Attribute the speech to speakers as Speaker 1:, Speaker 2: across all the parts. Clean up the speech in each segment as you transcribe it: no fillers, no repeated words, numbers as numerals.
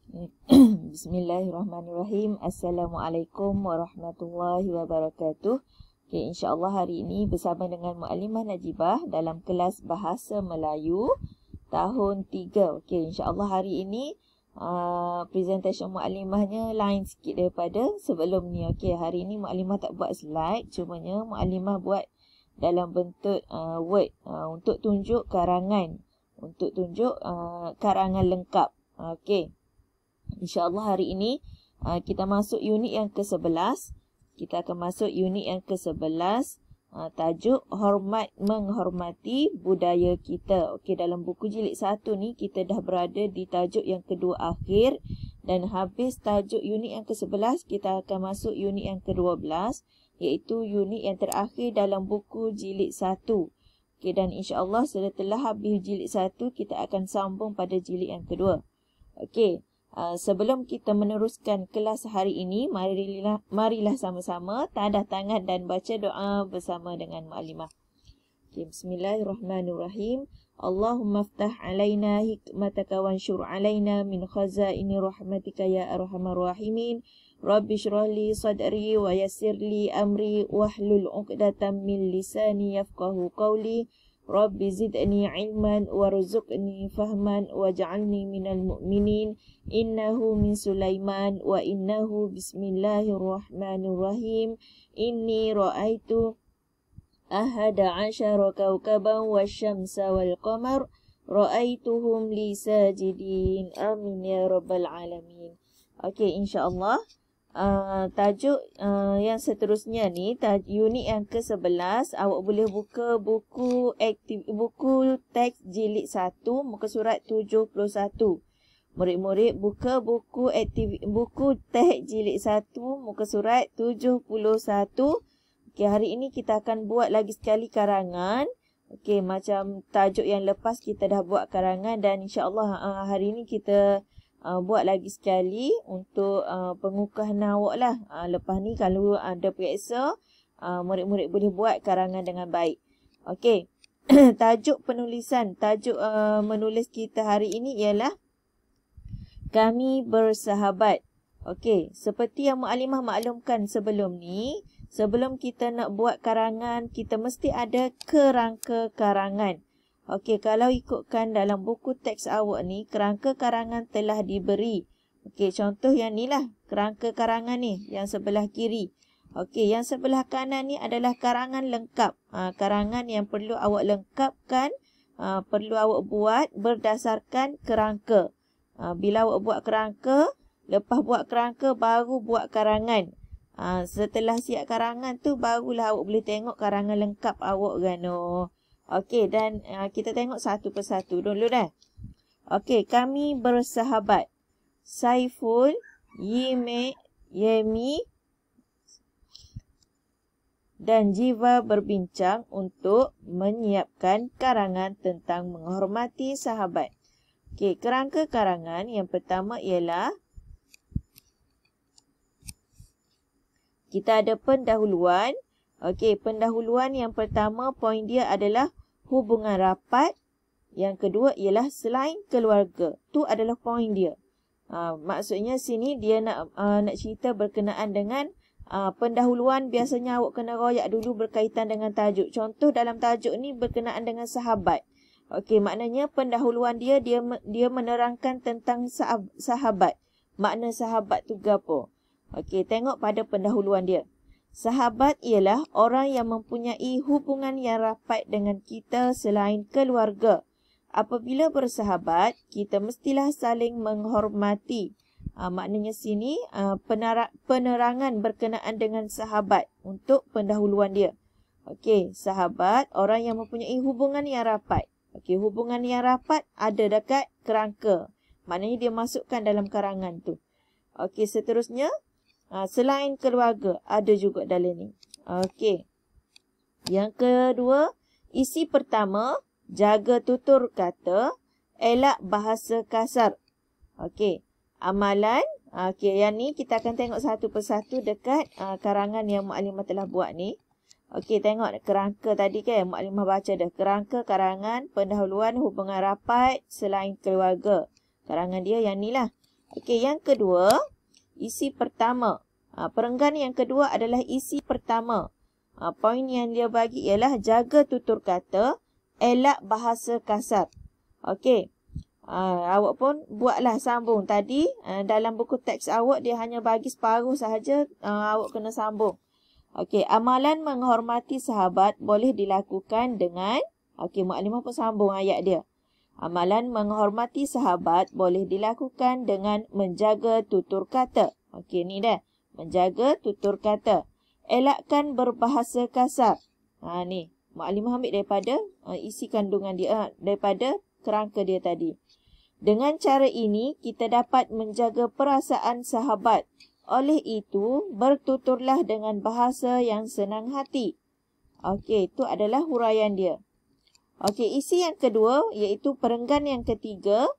Speaker 1: Bismillahirrahmanirrahim. Assalamualaikum warahmatullahi wabarakatuh. Okay, insyaAllah hari ini bersama dengan Muallimah Najibah dalam kelas Bahasa Melayu tahun 3. Okay, insyaAllah hari ini presentation Muallimahnya lain sikit daripada sebelum ni. Okay, hari ini Muallimah tak buat slide, cumanya Muallimah buat dalam bentuk word untuk tunjuk karangan, karangan lengkap. Okay. InsyaAllah hari ini kita masuk unit yang ke-11. Kita akan masuk unit yang ke-11. Tajuk Hormat Menghormati Budaya Kita. Okey, dalam buku jilid 1 ni kita dah berada di tajuk yang kedua akhir. Dan habis tajuk unit yang ke-11, kita akan masuk unit yang ke-12. Iaitu unit yang terakhir dalam buku jilid 1. Okey, dan insyaAllah setelah habis jilid 1, kita akan sambung pada jilid yang kedua. Okey. Sebelum kita meneruskan kelas hari ini, marilah sama-sama tadah tangan dan baca doa bersama dengan Muallimah. Okay, Bismillahirrahmanirrahim. Allahumma ftah alaina hikmataka wansyur alaina min khazaini rahmatika ya arhamar rahimin. Rabbi shrah li sadri wa yassir li amri wahlul 'uqdatam min lisani yafqahu qawli. Rabbi zidni ilman warzuqni fahman waj'alni minal mu'minin. Innahu min Sulaiman wa innahu bismillahirrahmanirrahim. Inni ra'aitu ahada 'asyara kawkaban wasyamsa wal qamar ra'aituhum li sajidin. Amin ya rabbal alamin. Okey, insya-Allah tajuk yang seterusnya ni, unit yang ke-11, awak boleh buka buku teks jilid 1 muka surat 71. Murid-murid buka buku teks jilid 1 muka surat 71. Okey, hari ini kita akan buat lagi sekali karangan. Okey, macam tajuk yang lepas kita dah buat karangan, dan insya-Allah hari ini kita buat lagi sekali untuk pengukuhan awak lah. Lepas ni kalau ada periksa, murid-murid boleh buat karangan dengan baik. Okey. Tajuk menulis kita hari ini ialah Kami Bersahabat. Okey, seperti yang Muallimah maklumkan sebelum ni, sebelum kita nak buat karangan, kita mesti ada kerangka karangan. Okey, kalau ikutkan dalam buku teks awak ni, kerangka karangan telah diberi. Okey, contoh yang ni lah, kerangka karangan ni, yang sebelah kiri. Okey, yang sebelah kanan ni adalah karangan lengkap. Karangan yang perlu awak lengkapkan, perlu awak buat berdasarkan kerangka. Bila awak buat kerangka, lepas buat kerangka, baru buat karangan. Setelah siap karangan tu, barulah awak boleh tengok karangan lengkap awak kan. Okey, dan kita tengok satu persatu dulu dah. Okey, Kami Bersahabat. Saiful, Yemi dan Jiva berbincang untuk menyiapkan karangan tentang menghormati sahabat. Okey, kerangka karangan yang pertama ialah kita ada pendahuluan. Okey, pendahuluan yang pertama, poin dia adalah hubungan rapat. Yang kedua ialah selain keluarga. Tu adalah poin dia. Maksudnya sini dia nak cerita berkenaan dengan pendahuluan. Biasanya awak kena royak dulu berkaitan dengan tajuk. Contoh dalam tajuk ni berkenaan dengan sahabat. Okey, maknanya pendahuluan dia menerangkan tentang sahabat. Makna sahabat tu gapo? Okey, tengok pada pendahuluan dia. Sahabat ialah orang yang mempunyai hubungan yang rapat dengan kita selain keluarga. Apabila bersahabat, kita mestilah saling menghormati. Maknanya sini penerangan berkenaan dengan sahabat untuk pendahuluan dia. Okey, sahabat, orang yang mempunyai hubungan yang rapat. Okey, hubungan yang rapat ada dekat kerangka. Maknanya dia masukkan dalam karangan tu. Okey, seterusnya. Selain keluarga, ada juga dalam ni. Okey. Yang kedua, isi pertama, jaga tutur kata, elak bahasa kasar. Okey. Amalan, okey, yang ni kita akan tengok satu persatu dekat karangan yang Muallimah telah buat ni. Okey, tengok kerangka tadi kan, Muallimah baca dah. Kerangka karangan, pendahuluan, hubungan rapat, selain keluarga. Karangan dia yang ni lah. Okey, yang kedua, isi pertama. Perenggan yang kedua adalah isi pertama. Poin yang dia bagi ialah jaga tutur kata, elak bahasa kasar. Okey. Awak pun buatlah sambung. Tadi dalam buku teks awak dia hanya bagi separuh sahaja, awak kena sambung. Okey, amalan menghormati sahabat boleh dilakukan dengan, okey, mukadimah pun sambung ayat dia. Amalan menghormati sahabat boleh dilakukan dengan menjaga tutur kata. Okey, ni dah. Menjaga tutur kata. Elakkan berbahasa kasar. Ni. Mukadimah ambil daripada isi kandungan dia, daripada kerangka dia tadi. Dengan cara ini, kita dapat menjaga perasaan sahabat. Oleh itu, bertuturlah dengan bahasa yang senang hati. Okey, itu adalah huraian dia. Okey, isi yang kedua iaitu perenggan yang ketiga,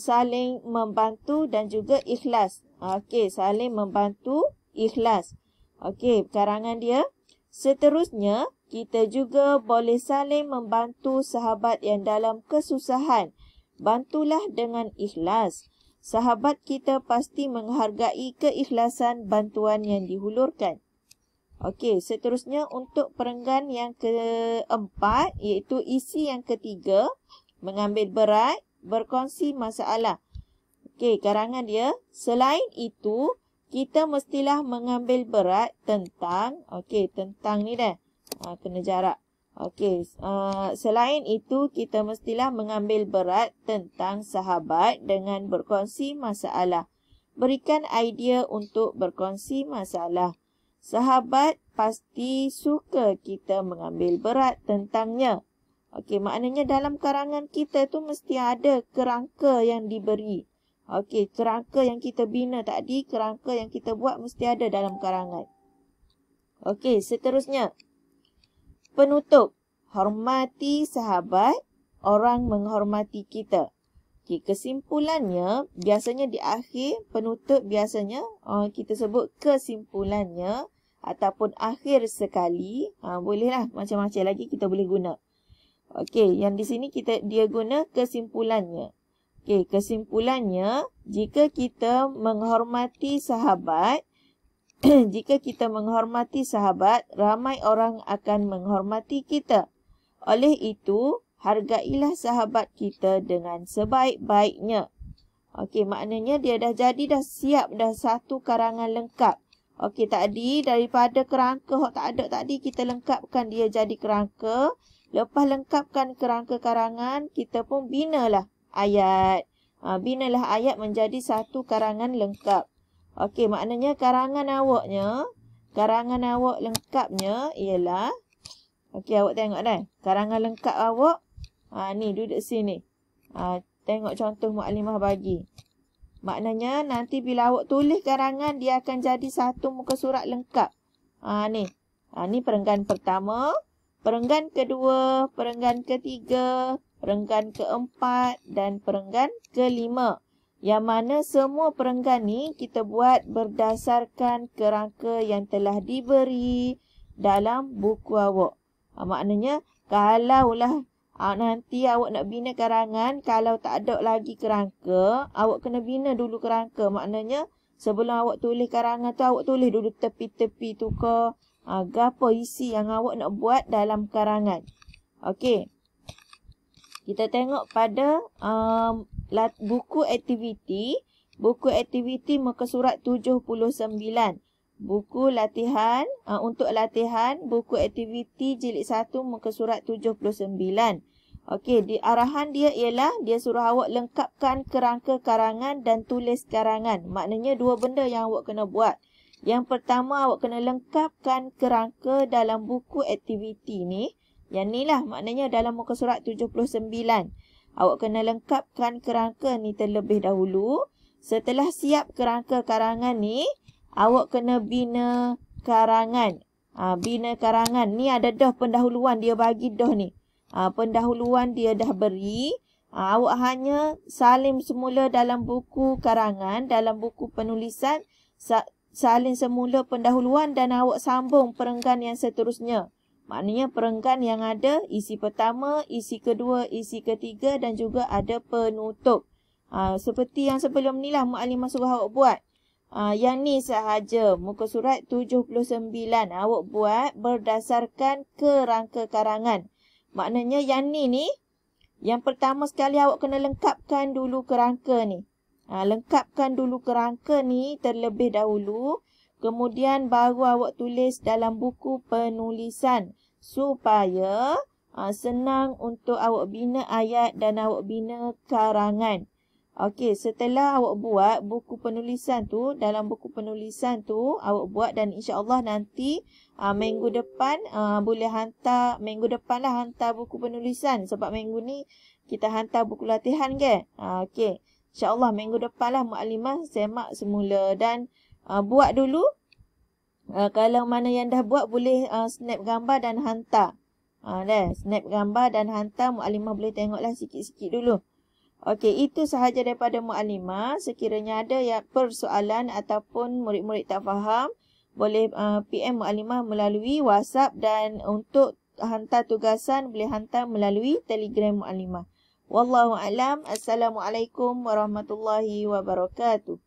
Speaker 1: saling membantu dan juga ikhlas. Okey, saling membantu, ikhlas. Okey, karangan dia. Seterusnya, kita juga boleh saling membantu sahabat yang dalam kesusahan. Bantulah dengan ikhlas. Sahabat kita pasti menghargai keikhlasan bantuan yang dihulurkan. Okey, seterusnya untuk perenggan yang keempat, iaitu isi yang ketiga, mengambil berat, berkongsi masalah. Okey, karangan dia, selain itu, kita mestilah mengambil berat tentang, okey, tentang ni dah, kena jarak. Okey, selain itu, kita mestilah mengambil berat tentang sahabat dengan berkongsi masalah. Berikan idea untuk berkongsi masalah. Sahabat pasti suka kita mengambil berat tentangnya. Okey, maknanya dalam karangan kita tu mesti ada kerangka yang diberi. Okey, kerangka yang kita bina tadi, kerangka yang kita buat mesti ada dalam karangan. Okey, seterusnya. Penutup. Hormati sahabat, orang menghormati kita. Okey, kesimpulannya, biasanya di akhir penutup biasanya kita sebut kesimpulannya ataupun akhir sekali. Bolehlah macam-macam lagi kita boleh guna. Okey, yang di sini dia guna kesimpulannya. Okey, kesimpulannya, jika kita menghormati sahabat, jika kita menghormati sahabat, ramai orang akan menghormati kita. Oleh itu, hargailah sahabat kita dengan sebaik-baiknya. Okey, maknanya dia dah siap dah satu karangan lengkap. Okey, tadi daripada kerangka yang tak ada tadi, kita lengkapkan dia jadi kerangka. Lepas lengkapkan kerangka karangan, kita pun binalah ayat. Binalah ayat menjadi satu karangan lengkap. Okey, maknanya karangan awak lengkapnya ialah, okey, awak tengok dah. Karangan lengkap awak, ni duduk sini. Tengok contoh mukadimah bagi. Maknanya nanti bila awak tulis karangan, dia akan jadi satu muka surat lengkap. Ni. Ni perenggan pertama, perenggan kedua, perenggan ketiga, perenggan keempat dan perenggan kelima. Yang mana semua perenggan ni kita buat berdasarkan kerangka yang telah diberi dalam buku awak. Maknanya kalaulah nanti awak nak bina karangan, kalau tak ada lagi kerangka, awak kena bina dulu kerangka. Maknanya sebelum awak tulis karangan tu, awak tulis dulu tepi-tepi tu ke, apa isi yang awak nak buat dalam karangan. Okey. Kita tengok pada buku aktiviti. Buku aktiviti muka surat 79. Buku latihan, untuk latihan, buku aktiviti jilid 1 muka surat 79. Okey, arahan dia ialah dia suruh awak lengkapkan kerangka karangan dan tulis karangan. Maknanya dua benda yang awak kena buat. Yang pertama, awak kena lengkapkan kerangka dalam buku aktiviti ni. Yang ni lah, maknanya dalam muka surat 79. Awak kena lengkapkan kerangka ni terlebih dahulu. Setelah siap kerangka karangan ni, awak kena bina karangan. Bina karangan. Ni ada dah pendahuluan dia bagi dah ni. Pendahuluan dia dah beri. Awak hanya salin semula dalam buku karangan, dalam buku penulisan, salin semula pendahuluan dan awak sambung perenggan yang seterusnya. Maknanya perenggan yang ada isi pertama, isi kedua, isi ketiga dan juga ada penutup. Seperti yang sebelum ni lah Mukadimah suruh awak buat. Yang ni sahaja muka surat 79 awak buat berdasarkan kerangka karangan. Maknanya yang ni yang pertama sekali awak kena lengkapkan dulu kerangka ni. Lengkapkan dulu kerangka ni terlebih dahulu. Kemudian baru awak tulis dalam buku penulisan supaya senang untuk awak bina ayat dan awak bina karangan. Okey, setelah awak buat buku penulisan tu, dalam buku penulisan tu awak buat dan insya-Allah nanti minggu depan boleh hantar, minggu depan lah hantar buku penulisan sebab minggu ni kita hantar buku latihan ke. Okey, insya-Allah minggu depan lah Mukadimah semak semula dan buat dulu. Kalau mana yang dah buat boleh snap gambar dan hantar. Snap gambar dan hantar, Mukadimah boleh tengoklah sikit-sikit dulu. Okey, itu sahaja daripada Mukadimah. Sekiranya ada yang persoalan ataupun murid-murid tak faham, boleh PM Mukadimah melalui WhatsApp dan untuk hantar tugasan boleh hantar melalui Telegram Mukadimah. Wallahu a'lam. Assalamualaikum warahmatullahi wabarakatuh.